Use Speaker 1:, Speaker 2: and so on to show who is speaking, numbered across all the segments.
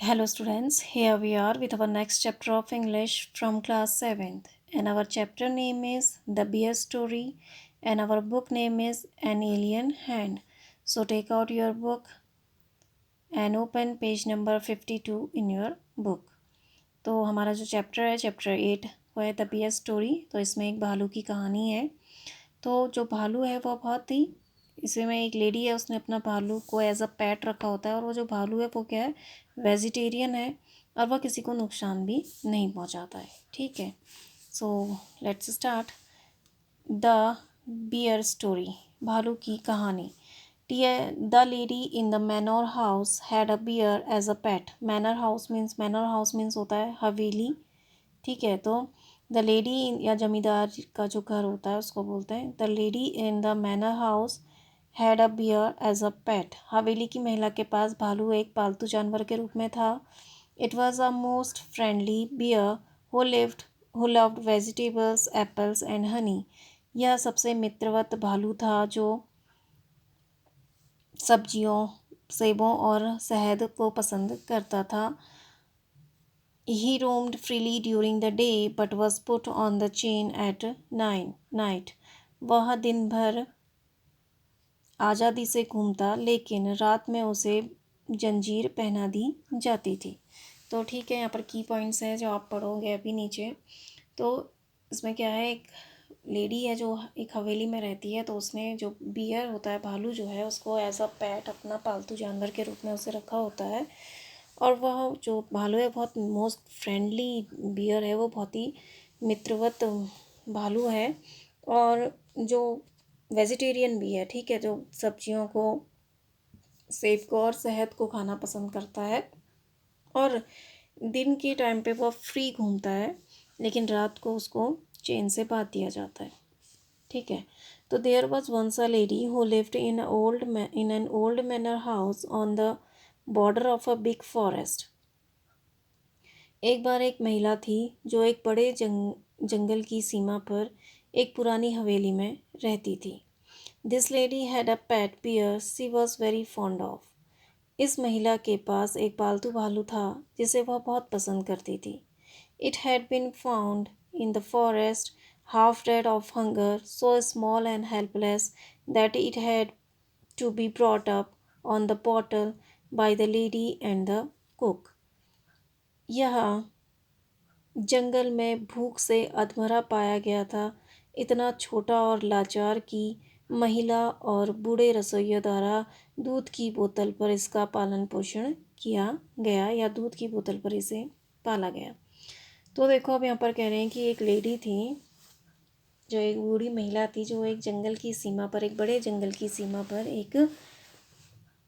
Speaker 1: Hello students, here we are with our next chapter of English from class 7th, and our chapter name is The Bear Story and our book name is An Alien Hand. So take out your book and open page number 52 in your book. तो हमारा जो chapter है chapter 8 वो है the bear story. तो इसमें एक भालू की कहानी है। तो जो भालू है वो बहुत ही इसमें एक लेडी है, उसने अपना भालू को एज अ पेट रखा होता है और वो जो भालू है वो क्या है, वेजिटेरियन है और वह किसी को नुकसान भी नहीं पहुंचाता है। ठीक है, so let's start the bear story. भालू की कहानी। The lady in the manor house had a bear as a pet. Manor house means होता है हवेली। ठीक है, तो द लेडी या जमींदार का जो घर होता है उसको बोलते हैं the lady in the manor house had a bear as a pet. हवेली की महिला के पास भालू एक पालतू जानवर के रूप में था। It was a most friendly bear who loved vegetables apples and honey. यह सबसे मित्रवत भालू था जो सब्जियों, सेबों और शहद को पसंद करता था। He roamed freely during the day but was put on the chain at night. वह दिन भर आज़ादी से घूमता लेकिन रात में उसे जंजीर पहना दी जाती थी। तो ठीक है, यहाँ पर की पॉइंट्स हैं जो आप पढ़ोगे अभी नीचे। तो इसमें क्या है, एक लेडी है जो एक हवेली में रहती है, तो उसने जो बियर होता है, भालू जो है, उसको एज अ पेट अपना पालतू जानवर के रूप में उसे रखा होता है। और वह जो भालू है बहुत मोस्ट फ्रेंडली बियर है, वो बहुत ही मित्रवत भालू है और जो वेजिटेरियन भी है। ठीक है, जो सब्जियों को, सेब को और शहद को खाना पसंद करता है और दिन के टाइम पे वह फ्री घूमता है लेकिन रात को उसको चेन से बांध दिया जाता है। ठीक है, तो there was once a lady who lived in an old manor house on the border of a big forest. एक बार एक महिला थी जो एक बड़े जंगल की सीमा पर एक पुरानी हवेली में रहती थी। This lady had a pet bear she was very fond of. इस महिला के पास एक पालतू भालू था जिसे वह बहुत पसंद करती थी। It had been found in the forest, half dead of hunger, so small and helpless that it had to be brought up on the bottle by the lady and the cook. यह जंगल में भूख से अधमरा पाया गया था, इतना छोटा और लाचार कि महिला और बूढ़े रसोइये द्वारा दूध की बोतल पर इसका पालन पोषण किया गया या दूध की बोतल पर इसे पाला गया। तो देखो, अब यहाँ पर कह रहे हैं कि एक लेडी थी, जो एक बूढ़ी महिला थी, जो एक जंगल की सीमा पर, एक बड़े जंगल की सीमा पर एक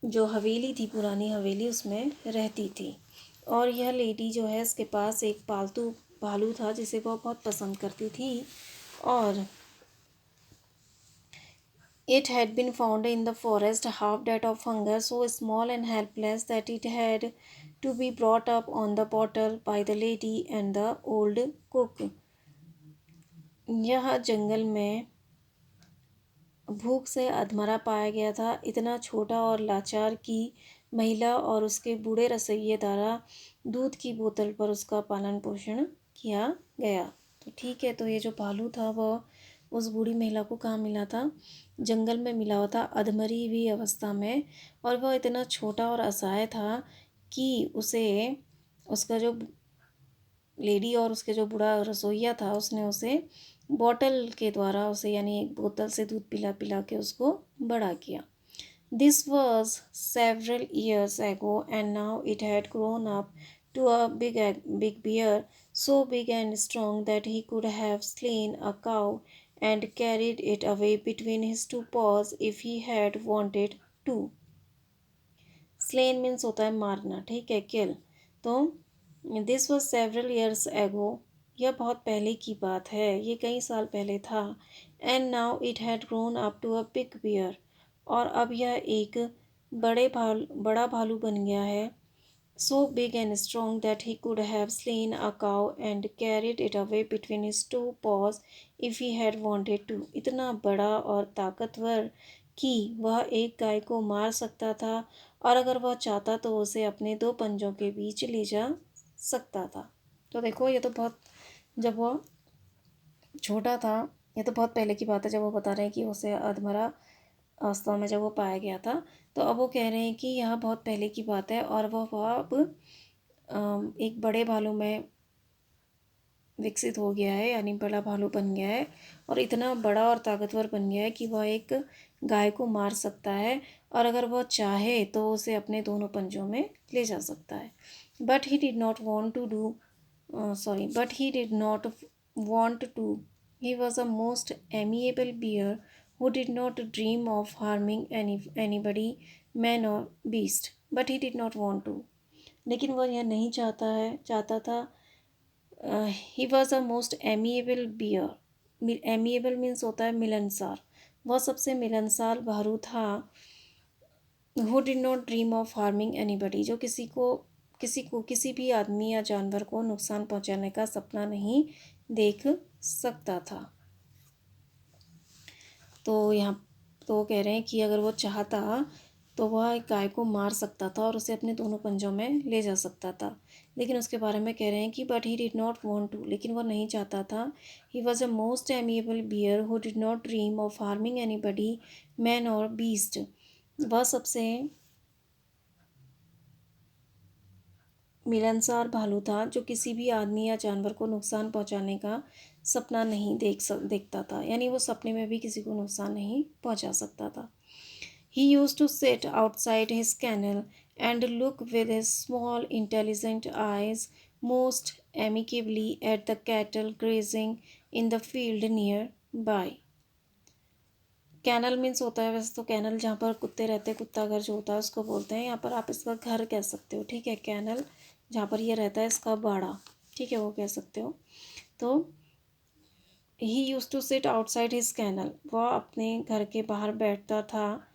Speaker 1: जो हवेली थी, पुरानी हवेली, उसमें रहती थी। और यह लेडी जो है, इसके पास एक पालतू भालू था जिसे वह बहुत पसंद करती थी। और it had been found in the forest, half dead of hunger, so small and helpless that it had to be brought up on the bottle by the lady and the old cook. यह जंगल में भूख से अधमरा पाया गया था, इतना छोटा और लाचार कि महिला और उसके बूढ़े रसोइये द्वारा दूध की बोतल पर उसका पालन पोषण किया गया। तो ठीक है, तो ये जो भालू था वह उस बूढ़ी महिला को कहाँ मिला था? जंगल में मिला हुआ था, अधमरी हुई अवस्था में। और वह इतना छोटा और असहाय था कि उसे उसका जो लेडी और उसके जो बूढ़ा रसोइया था, उसने उसे बॉटल के द्वारा उसे, यानी एक बोतल से दूध पिला पिला के उसको बड़ा किया। This was several years ago and now it had grown up to a big bear, so big and strong that he could have slain a cow and carried it away between his two paws if he had wanted to. Slain means होता है मारना, ठीक है, किल। तो this was several years एगो, यह बहुत पहले की बात है, ये कई साल पहले था। And now it had grown up to a big bear, और अब यह एक बड़ा भालू बन गया है। So big and strong that he could have slain a cow and carried it away between his two paws if he had wanted to. इतना बड़ा और ताकतवर कि वह एक गाय को मार सकता था और अगर वह चाहता तो उसे अपने दो पंजों के बीच ले जा सकता था। तो देखो ये तो बहुत, जब वो छोटा था, ये तो बहुत पहले की बात है जब वो बता रहे हैं कि उसे अधमरा अवस्था में जब वो पाया गया था। तो अब वो कह रहे हैं कि यह बहुत पहले की बात है और वह अब एक बड़े भालू में विकसित हो गया है, यानी बड़ा भालू बन गया है और इतना बड़ा और ताकतवर बन गया है कि वह एक गाय को मार सकता है और अगर वह चाहे तो उसे अपने दोनों पंजों में ले जा सकता है। But he did not want to do but he did not want to. He was a most amiable bear who did not dream of harming anybody, man or beast. But he did not want to. लेकिन वह यह नहीं चाहता था। He was a most amiable bear. Amiable means होता है मिलनसार। वह सबसे मिलनसार भालू था। Who did not dream of harming anybody, जो किसी भी आदमी या जानवर को नुकसान पहुंचाने का सपना नहीं देख सकता था। तो यहाँ तो वो कह रहे हैं कि अगर वो चाहता तो वह एक गाय को मार सकता था और उसे अपने दोनों पंजों में ले जा सकता था। लेकिन उसके बारे में कह रहे हैं कि but he did not want to, लेकिन वह नहीं चाहता था। He was a most amiable bear who did not dream of harming anybody, man और बीस्ट। वह सबसे मिलनसार भालू था जो किसी भी आदमी या जानवर को नुकसान पहुंचाने का सपना नहीं देखता था, यानी वो सपने में भी किसी को नुकसान नहीं पहुंचा सकता था। He used to sit outside his kennel and look with his small intelligent eyes most amicably at the cattle grazing in the field nearby. Kennel means होता है, वैसे तो कैनल जहाँ पर कुत्ते रहते हैं, कुत्ता घर जो होता है उसको बोलते हैं। यहाँ पर आप इसका घर कह सकते हो, ठीक है। कैनल जहाँ पर ये रहता है इसका बाड़ा, ठीक है, वो कह सकते हो। तो he used to sit outside his kennel, वह अपने घर के बाहर बैठता था।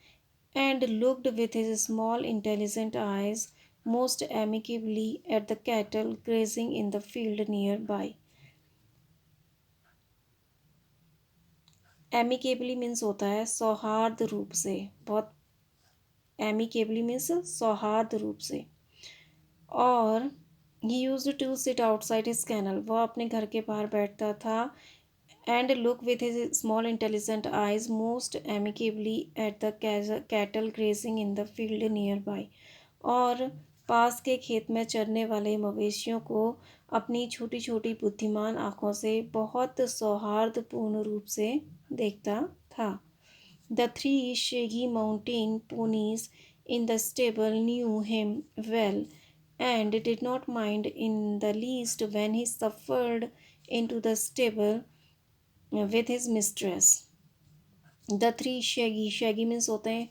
Speaker 1: And looked with his small intelligent eyes most amicably at the cattle grazing in the field nearby. Amicably means होता है सौहार्द रूप से, बहुत एमिकेबली मीन्स सौहार्द रूप से। और he used to sit outside his kennel, वह अपने घर के बाहर बैठता था। And look with his small intelligent eyes most amicably at the cattle grazing in the field nearby, और पास के खेत में चरने वाले मवेशियों को अपनी छोटी छोटी बुद्धिमान आँखों से बहुत सौहार्दपूर्ण रूप से देखता था। The three shaggy mountain ponies in the stable knew him well and did not mind in the least when he suffered into the stable with his mistress. The three shaggy means होते हैं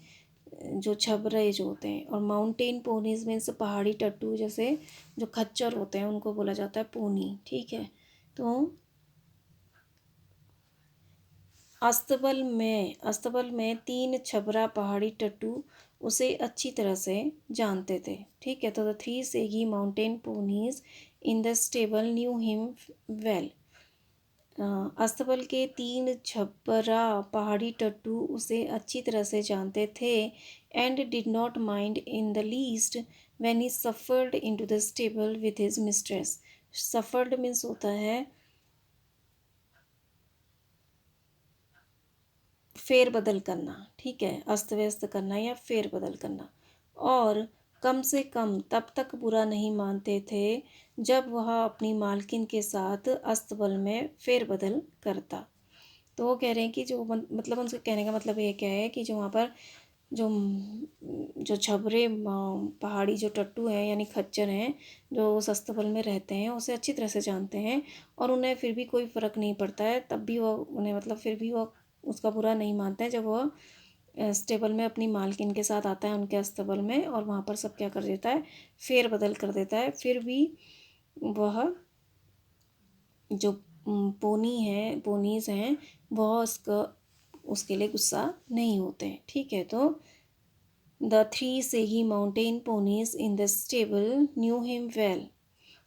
Speaker 1: जो छबरे जो होते हैं, और mountain ponies means पहाड़ी टट्टू, जैसे जो खच्चर होते हैं उनको बोला जाता है पोनी, ठीक है। तो अस्तबल में तीन छबरा पहाड़ी टट्टू उसे अच्छी तरह से जानते थे, ठीक है। तो the three सेगी mountain ponies in the stable knew him well. अस्तबल के तीन छबरा पहाड़ी टट्टू उसे अच्छी तरह से जानते थे। And did not mind in the least when he suffered into the stable with his mistress. Suffered means होता है फेरबदल करना, ठीक है, अस्त व्यस्त करना या फेरबदल करना। और कम से कम तब तक बुरा नहीं मानते थे जब वह अपनी मालकिन के साथ अस्तबल में फेरबदल करता। तो वो कह रहे हैं कि जो मतलब उनसे कहने का मतलब ये क्या है कि जो वहाँ पर जो जो छबरे पहाड़ी जो टट्टू हैं यानी खच्चर हैं, जो उस अस्तबल में रहते हैं उसे अच्छी तरह से जानते हैं और उन्हें फिर भी कोई फ़र्क नहीं पड़ता है, तब भी वो उन्हें मतलब फिर भी वो उसका बुरा नहीं मानते हैं जब वह स्टेबल में अपनी मालकिन के साथ आता है उनके अस्तबल में, और वहाँ पर सब क्या कर देता है, फेर बदल कर देता है। फिर भी वह जो पोनीज हैं वह उसके लिए गुस्सा नहीं होते हैं, ठीक है। तो द थ्री सेही mountain ponies in the stable knew him well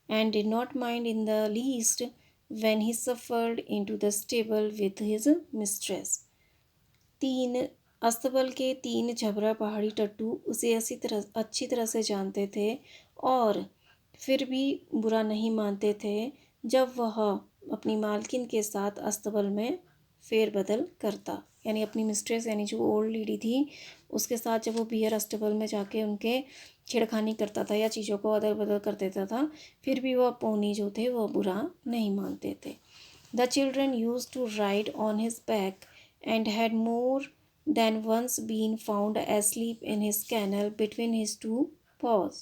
Speaker 1: and did not mind in the least when he suffered into the stable with his mistress. तीन अस्तबल के 3 झबरा पहाड़ी टट्टू उसे अच्छी तरह से जानते थे और फिर भी बुरा नहीं मानते थे जब वह अपनी मालकिन के साथ अस्तबल में फेरबदल करता, यानी अपनी मिस्ट्रेस यानी जो ओल्ड लेडी थी उसके साथ जब वो बियर अस्तबल में जाके उनके छेड़खानी करता था या चीज़ों को अदल बदल कर देता था, फिर भी वह पोनी जो थे वह बुरा नहीं मानते थे। The children use to ride on his back and had more than once been found asleep in his kennel between his two paws।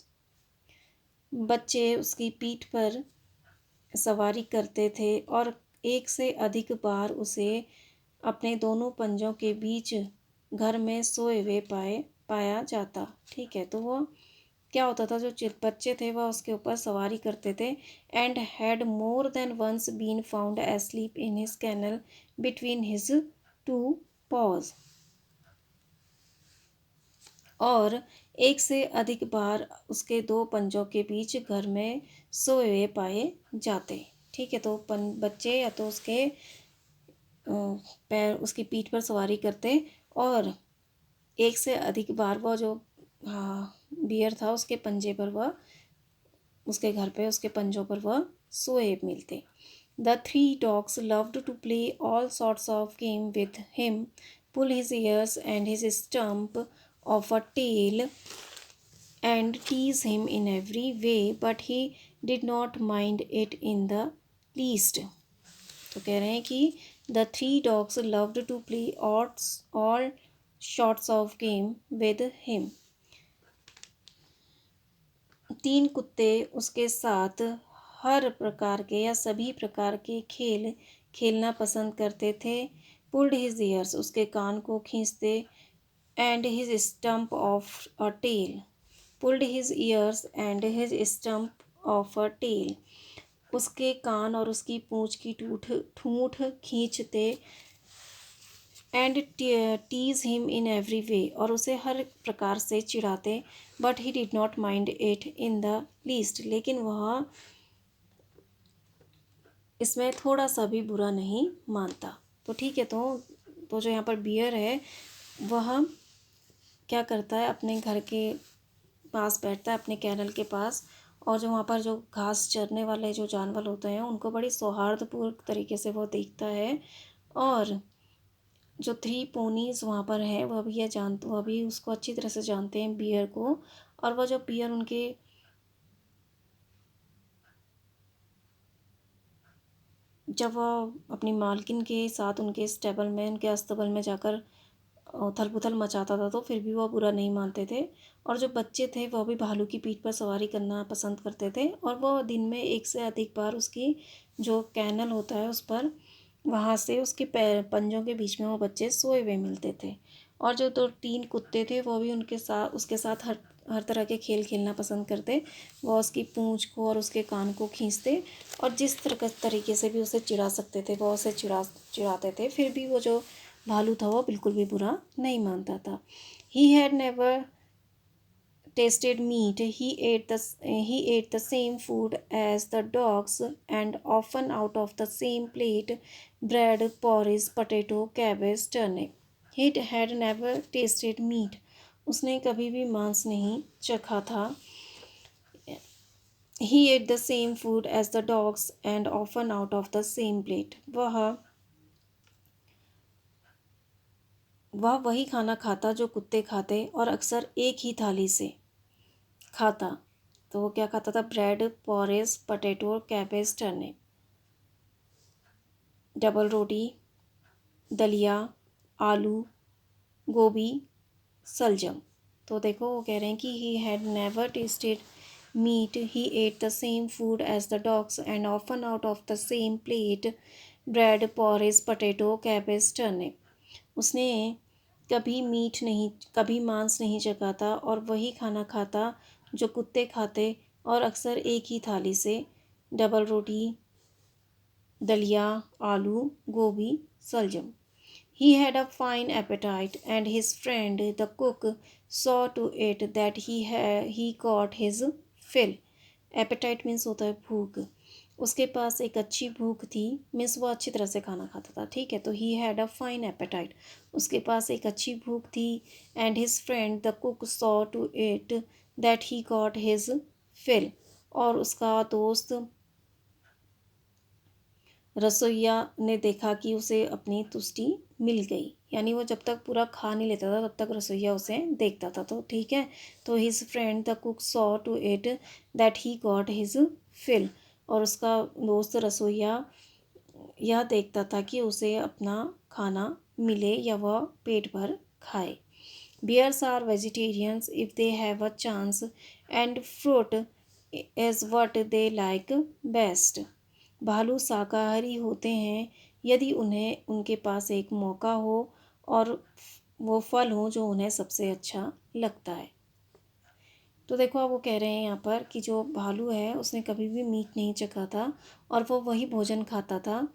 Speaker 1: बच्चे उसकी पीठ पर सवारी करते थे और एक से अधिक बार उसे अपने दोनों पंजों के बीच घर में सोए हुए पाया जाता। ठीक है, तो वो क्या होता था, जो बच्चे थे वह उसके ऊपर सवारी करते थे। And had more than once been found asleep in his kennel between his two paws, और एक से अधिक बार उसके दो पंजों के बीच घर में सोए हुए पाए जाते। ठीक है, तो बच्चे या तो उसके पैर उसकी पीठ पर सवारी करते और एक से अधिक बार वह जो बियर था उसके पंजे पर वह उसके घर पे उसके पंजों पर वह सोए मिलते। The three dogs loved to play all sorts of game with him, pull his ears and his stump of a tail and tease him in every way, but he did not mind it in the least। तो कह रहे हैं कि the three dogs loved to play all sorts of game with him। तीन कुत्ते उसके साथ हर प्रकार के या सभी प्रकार के खेल खेलना पसंद करते थे। पुल्ड हिज ईयर्स उसके कान को खींचते, and his stump of a tail, pulled his ears and his stump of a tail, उसके कान और उसकी पूंछ की ठूंठ खींचते। And tease him in every way और उसे हर प्रकार से चिढ़ाते। But he did not mind it in the least लेकिन वह इसमें थोड़ा सा भी बुरा नहीं मानता। तो ठीक है, तो जो यहाँ पर बियर है वह क्या करता है, अपने घर के पास बैठता है, अपने कैनल के पास, और जो वहाँ पर जो घास चरने वाले जो जानवर होते हैं उनको बड़ी सौहार्दपूर्ण तरीके से वो देखता है। और जो थ्री पोनीज वहाँ पर हैं वह भी उसको अच्छी तरह से जानते हैं बियर को। और वह जो बियर उनके जब वह अपनी मालकिन के साथ उनके स्टेबल में उनके अस्तबल में जाकर उथल पुथल मचाता था तो फिर भी वह बुरा नहीं मानते थे। और जो बच्चे थे वह भी भालू की पीठ पर सवारी करना पसंद करते थे और वह दिन में एक से अधिक बार उसकी जो कैनल होता है उस पर वहाँ से उसके पैर पंजों के बीच में वो बच्चे सोए हुए मिलते थे। और जो दो तीन कुत्ते थे वो भी उसके साथ हर तरह के खेल खेलना पसंद करते। वह उसकी पूँछ को और उसके कान को खींचते और जिस तरीके से भी उसे चिढ़ा सकते थे वह उसे चिढ़ाते थे। फिर भी वो जो भालू था वो बिल्कुल भी बुरा नहीं मानता था। ही had never tasted meat, he ate the same food as the dogs and often out of the same plate, bread, porridge, potato, cabbage, turnip। He had never tasted meat, उसने कभी भी मांस नहीं चखा था। He ate the same food as the dogs and often out of the same plate, वह वही खाना खाता जो कुत्ते खाते और अक्सर एक ही थाली से खाता। तो वो क्या खाता था, bread, porridge, potato, cabbage, turnip, double रोटी, दलिया, आलू, गोभी, सलजम। तो देखो वो कह रहे हैं कि he had never tasted meat, he ate the same food as the dogs and often out of the same plate, bread, porridge, potato, cabbage, turnip. उसने कभी मांस नहीं चखा था और वही खाना खाता जो कुत्ते खाते और अक्सर एक ही थाली से, डबल रोटी, दलिया, आलू, गोभी, सलजम। He had a fine appetite, and his friend the cook saw to it that he got his fill। Appetite means होता है भूख। उसके पास एक अच्छी भूख थी, मीन्स वो अच्छी तरह से खाना खाता था, ठीक है। तो he had a fine appetite, उसके पास एक अच्छी भूख थी। And his friend the cook saw to it that he got his fill, और उसका दोस्त रसोइया ने देखा कि उसे अपनी तुष्टि मिल गई, यानी वो जब तक पूरा खा नहीं लेता था तब तक रसोइया उसे देखता था, तो ठीक है। तो his friend the cook saw to it that he got his fill, और उसका दोस्त रसोइया यह देखता था कि उसे अपना खाना मिले या वह पेट भर खाए। Bears are vegetarians if they have a chance, and fruit is what they like best. भालू शाकाहारी होते हैं यदि उन्हें उनके पास एक मौका हो और वो फल हो जो उन्हें सबसे अच्छा लगता है। तो देखो अब वो कह रहे हैं यहाँ पर कि जो भालू है उसने कभी भी मीट नहीं चखा था, और वो वही भोजन खाता था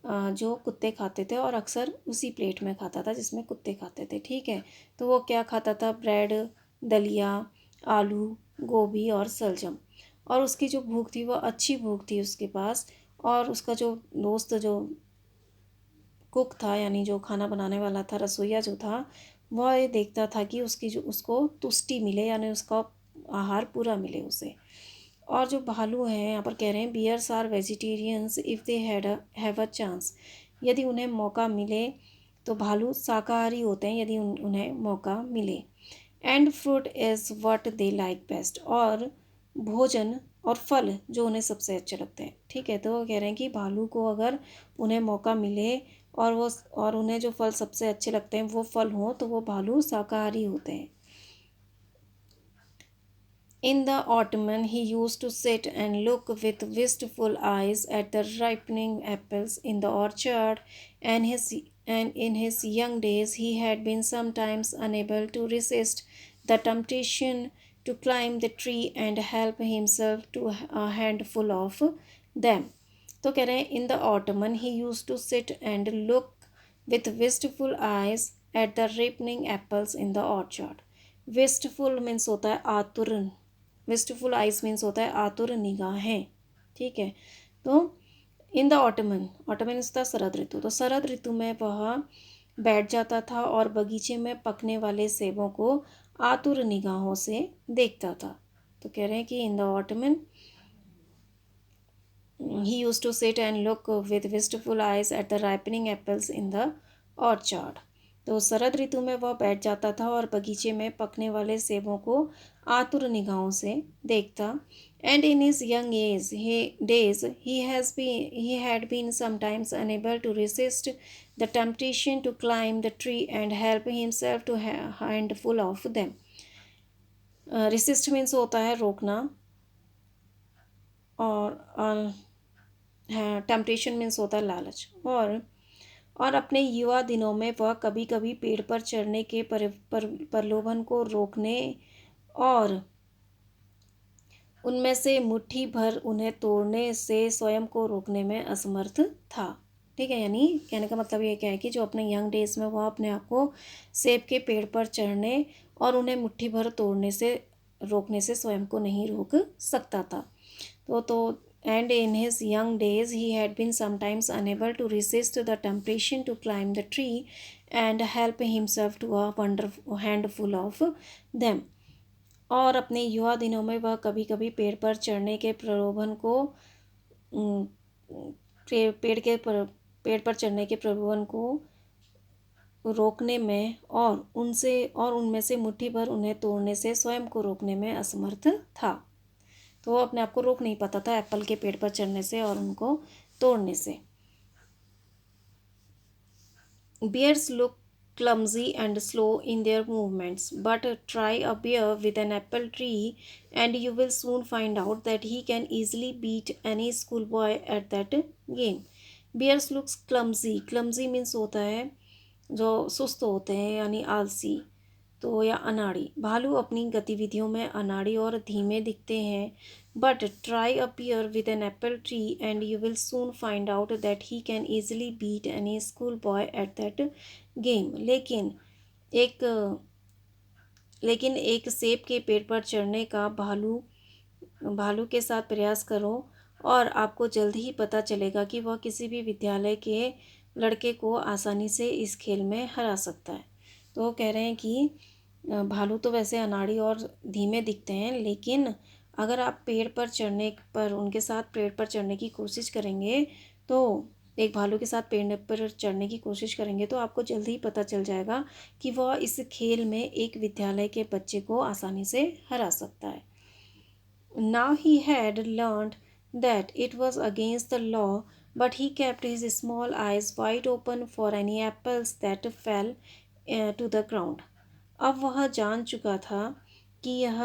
Speaker 1: जो कुत्ते खाते थे, और अक्सर उसी प्लेट में खाता था जिसमें कुत्ते खाते थे, ठीक है। तो वो क्या खाता था, ब्रेड, दलिया, आलू, गोभी और सलजम। और उसकी जो भूख थी वो अच्छी भूख थी उसके पास, और उसका जो दोस्त जो कुक था, यानी जो खाना बनाने वाला था, रसोइया जो था, वह ये देखता था कि उसकी जो उसको तुष्टि मिले, यानी उसका आहार पूरा मिले उसे। और जो भालू हैं यहाँ पर कह रहे हैं bears are vegetarians if they have a chance, यदि उन्हें मौका मिले तो भालू शाकाहारी होते हैं यदि उन्हें मौका मिले। And fruit is what they like best, और भोजन और फल जो उन्हें सबसे अच्छे लगते हैं, ठीक है। तो वो कह रहे हैं कि भालू को अगर उन्हें मौका मिले और उन्हें जो फल सबसे अच्छे लगते हैं वो फल हों तो वो भालू शाकाहारी होते हैं। In the autumn, he used to sit and look with wistful eyes at the ripening apples in the orchard, and in his young days he had been sometimes unable to resist the temptation to climb the tree and help himself to a handful of them. तो कह रहे हैं in the autumn he used to sit and look with wistful eyes at the ripening apples in the orchard. Wistful means होता है आतुर, wistful eyes means होता है आतुर निगाहें, ठीक है। तो इन द ऑटमन, ऑटमन मीन्स था शरद ऋतु, तो शरद ऋतु में वह बैठ जाता था और बगीचे में पकने वाले सेबों को आतुर निगाहों से देखता था। तो कह रहे हैं कि इन the ottoman he used to sit and look with wistful eyes at the ripening apples in the orchard. तो शरद ऋतु में वह बैठ जाता था और बगीचे में पकने वाले सेबों को आतुर निगाहों से देखता। And in his young days he had been sometimes unable to resist the temptation to climb the tree and help himself to a handful of them. Resist means होता है रोकना, और टेम्पटेशन मीन्स होता है लालच। और अपने युवा दिनों में वह कभी कभी पेड़ पर चढ़ने के प्रलोभन को रोकने और उनमें से मुट्ठी भर उन्हें तोड़ने से स्वयं को रोकने में असमर्थ था, ठीक है। यानी कहने का मतलब ये क्या है कि जो अपने यंग डेज में वह अपने आप को सेब के पेड़ पर चढ़ने और उन्हें मुट्ठी भर तोड़ने से रोकने से स्वयं को नहीं रोक सकता था। तो and in his young days he had been sometimes unable to resist the temptation to climb the tree and help himself to a wonderful handful of them. और अपने युवा दिनों में वह कभी कभी पेड़ पर चढ़ने के प्रलोभन को पेड़ पर चढ़ने के प्रलोभन को रोकने में और उनमें से मुट्ठी भर उन्हें तोड़ने से स्वयं को रोकने में असमर्थ था। तो वो अपने आप को रोक नहीं पाता था एप्पल के पेड़ पर चढ़ने से और उनको तोड़ने से। Bears look clumsy and slow in their movements, but try a bear with an apple tree and you will soon find out that he can easily beat any schoolboy at that game. Bears looks clumsy, clumsy means होता है जो सुस्त होते हैं यानी आलसी, तो या अनाड़ी। भालू अपनी गतिविधियों में अनाड़ी और धीमे दिखते हैं, but try appear with an apple tree and you will soon find out that he can easily beat any school boy at that game. एक लेकिन एक सेब के पेड़ पर चढ़ने का भालू के साथ प्रयास करो और आपको जल्द ही पता चलेगा कि वह किसी भी विद्यालय के लड़के को आसानी से इस खेल में हरा सकता है। तो वो कह रहे हैं कि भालू तो वैसे अनाड़ी और धीमे दिखते हैं, लेकिन अगर आप पेड़ पर चढ़ने पर उनके साथ पेड़ पर चढ़ने की कोशिश करेंगे तो एक भालू के साथ पेड़ पर चढ़ने की कोशिश करेंगे तो आपको जल्दी ही पता चल जाएगा कि वह इस खेल में एक विद्यालय के बच्चे को आसानी से हरा सकता है। Now he had learned that it was against the law, but he kept his small eyes wide open for any apples that fell to the ground. अब वह जान चुका था कि यह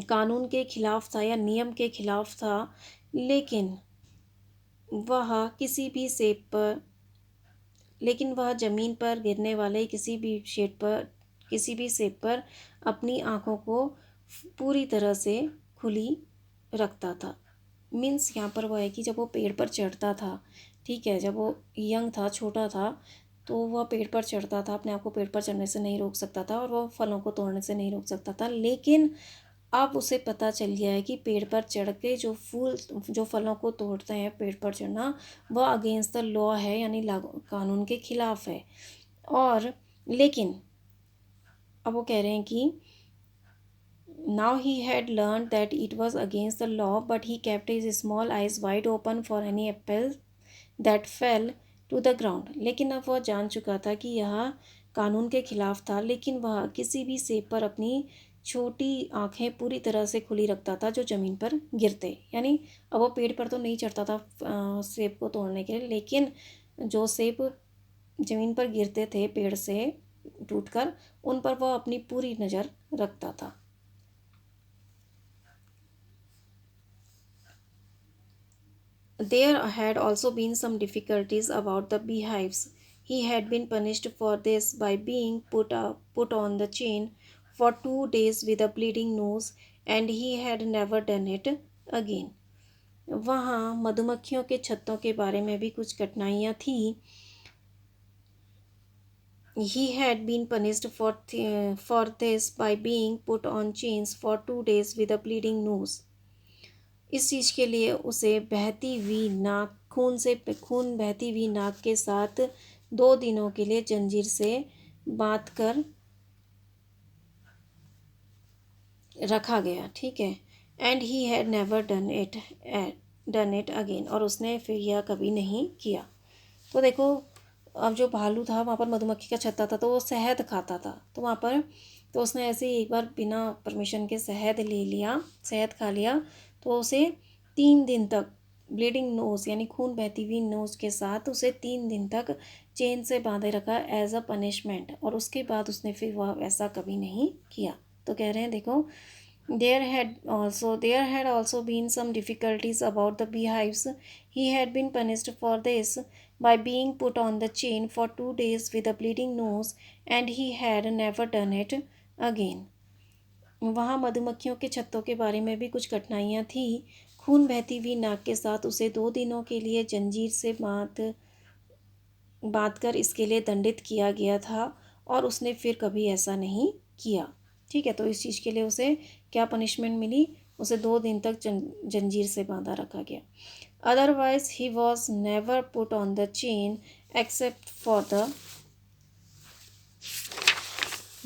Speaker 1: कानून के खिलाफ था या नियम के खिलाफ था, लेकिन वह किसी भी सेब पर लेकिन वह ज़मीन पर गिरने वाले किसी भी सेब पर अपनी आँखों को पूरी तरह से खुली रखता था। मीन्स यहाँ पर वह है कि जब वो पेड़ पर चढ़ता था, ठीक है, जब वो यंग था, छोटा था, तो वह पेड़ पर चढ़ता था, अपने आप को पेड़ पर चढ़ने से नहीं रोक सकता था और वह फलों को तोड़ने से नहीं रोक सकता था। लेकिन अब उसे पता चल गया है कि पेड़ पर चढ़ के जो फलों को तोड़ते हैं, पेड़ पर चढ़ना वह अगेंस्ट द लॉ है, यानी लागू कानून के खिलाफ है। और लेकिन अब वो कह रहे हैं कि now he had learn that it was against the law, but he kept his small eyes wide open for any apple that fell to the ground. लेकिन अब वह जान चुका था कि यह कानून के खिलाफ था, लेकिन वह किसी भी सेब पर अपनी छोटी आँखें पूरी तरह से खुली रखता था जो ज़मीन पर गिरते। यानी अब वो पेड़ पर तो नहीं चढ़ता था सेब को तोड़ने के लिए, लेकिन जो सेब ज़मीन पर गिरते थे पेड़ से टूटकर, उन पर वह अपनी पूरी नज़र रखता था। There had also been some difficulties about the beehives. He had been punished for this by being put on the chain for 2 days with a bleeding nose, and he had never done it again. वहाँ मधुमक्खियों के छत्तों के बारे में भी कुछ कठिनाइयाँ थी। He had been punished for this by being put on chains for 2 days with a bleeding nose. इस चीज़ के लिए उसे बहती हुई नाक खून बहती हुई नाक के साथ 2 दिनों के लिए जंजीर से बांध कर रखा गया, ठीक है। And he had never done it again, और उसने फिर यह कभी नहीं किया। तो देखो, अब जो भालू था वहाँ पर मधुमक्खी का छत्ता था, तो वो शहद खाता था, तो वहाँ पर तो उसने ऐसे ही एक बार बिना परमिशन के शहद खा लिया, तो उसे 3 दिन तक ब्लीडिंग नोज यानी खून बहती हुई नोज के साथ उसे 3 दिन तक चेन से बांधे रखा एज अ पनिशमेंट, और उसके बाद उसने फिर वह वैसा कभी नहीं किया। तो कह रहे हैं देखो, there had also been some difficulties about the beehives. He had been punished for this by being put on the chain for 2 days with a bleeding nose, and he had never done it again. वहाँ मधुमक्खियों के छत्तों के बारे में भी कुछ कठिनाइयाँ थी। खून बहती हुई नाक के साथ उसे 2 दिनों के लिए जंजीर से बांधकर इसके लिए दंडित किया गया था, और उसने फिर कभी ऐसा नहीं किया, ठीक है। तो इस चीज़ के लिए उसे क्या पनिशमेंट मिली? उसे 2 दिन तक जंजीर से बांधा रखा गया। Otherwise he was never put on the chain except for the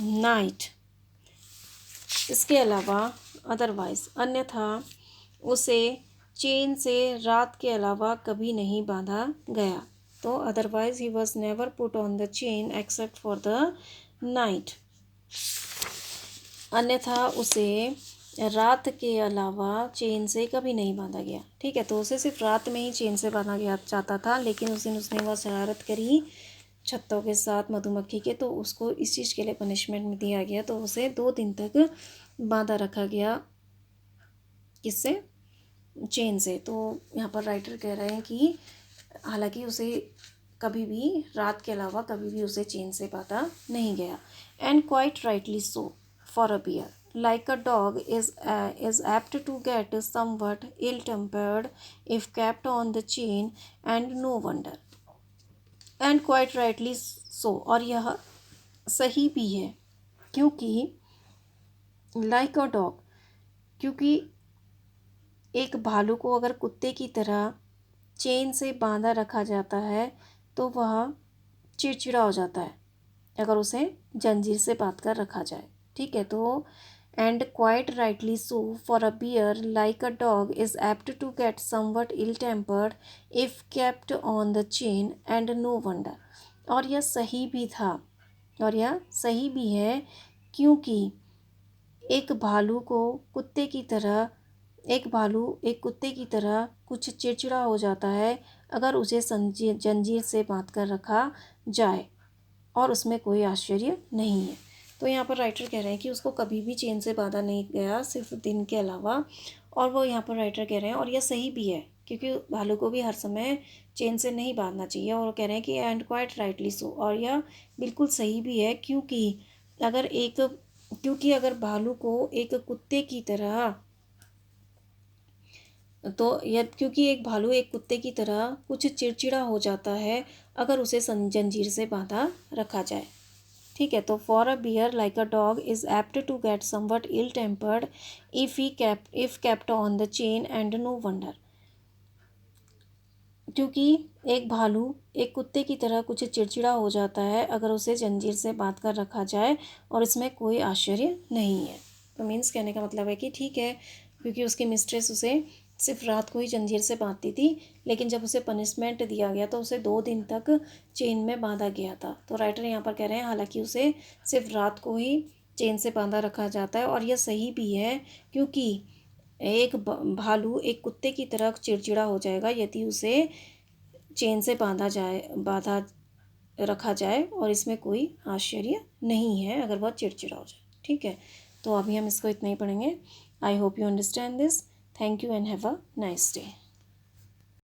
Speaker 1: night. इसके अलावा अदरवाइज अन्यथा उसे चेन से रात के अलावा कभी नहीं बांधा गया। तो otherwise he was never put on the chain except for the night, अन्यथा उसे रात के अलावा चेन से कभी नहीं बांधा गया, ठीक है। तो उसे सिर्फ रात में ही चेन से बांधा गया जाता था, लेकिन उस दिन उसने वह शरारत करी छत्तों के साथ मधुमक्खी के, तो उसको इस चीज़ के लिए पनिशमेंट दिया गया, तो उसे 2 दिन तक बांधा रखा गया। किससे? चेन से। तो यहाँ पर राइटर कह रहे हैं कि हालांकि उसे कभी भी रात के अलावा कभी भी उसे चेन से बांधा नहीं गया। And quite rightly so for a bear, like a dog is apt to get somewhat ill-tempered if kept on the chain, and no wonder. And quite rightly so, और यह सही भी है, क्योंकि like a dog, क्योंकि एक भालू को अगर कुत्ते की तरह चेन से बांधा रखा जाता है तो वह चिड़चिड़ा हो जाता है अगर उसे जंजीर से बांध कर रखा जाए। ठीक है, तो and quite rightly so for a bear like a dog is apt to get somewhat ill tempered if kept on the chain and no wonder. और यह सही भी था और यह सही भी है, क्योंकि एक भालू को कुत्ते की तरह एक भालू एक कुत्ते की तरह कुछ चिड़चिड़ा हो जाता है अगर उसे जंजीर से बांध कर रखा जाए, और उसमें कोई आश्चर्य नहीं है। तो यहाँ पर राइटर कह रहे हैं कि उसको कभी भी चेन से बांधा नहीं गया, सिर्फ दिन के अलावा। और वो यहाँ पर राइटर कह रहे हैं और यह सही भी है, क्योंकि भालू को भी हर समय चेन से नहीं बांधना चाहिए। और वो कह रहे हैं कि एंड क्वाइट राइटली सो, और यह बिल्कुल सही भी है, अगर एक क्योंकि अगर भालू को एक कुत्ते की तरह तो यह क्योंकि एक भालू एक कुत्ते की तरह कुछ चिड़चिड़ा हो जाता है अगर उसे जंजीर से बांधा रखा जाए। ठीक है, तो for a bear like a dog is apt to get somewhat ill tempered if kept on the chain and no wonder. क्योंकि एक भालू एक कुत्ते की तरह कुछ चिड़चिड़ा हो जाता है अगर उसे जंजीर से बांध कर रखा जाए, और इसमें कोई आश्चर्य नहीं है। तो मीन्स कहने का मतलब है कि ठीक है, क्योंकि उसकी मिस्ट्रेस उसे सिर्फ रात को ही जंजीर से बांधती थी, लेकिन जब उसे पनिशमेंट दिया गया तो उसे 2 दिन तक चेन में बांधा गया था। तो राइटर यहाँ पर कह रहे हैं हालांकि उसे सिर्फ रात को ही चेन से बांधा रखा जाता है, और यह सही भी है, क्योंकि एक भालू एक कुत्ते की तरह चिड़चिड़ा हो जाएगा यदि उसे चेन से बांधा रखा जाए, और इसमें कोई आश्चर्य नहीं है अगर वह चिड़चिड़ा हो जाए। ठीक है, तो अभी हम इसको इतना ही पढ़ेंगे। I hope you understand this. Thank you and have a nice day.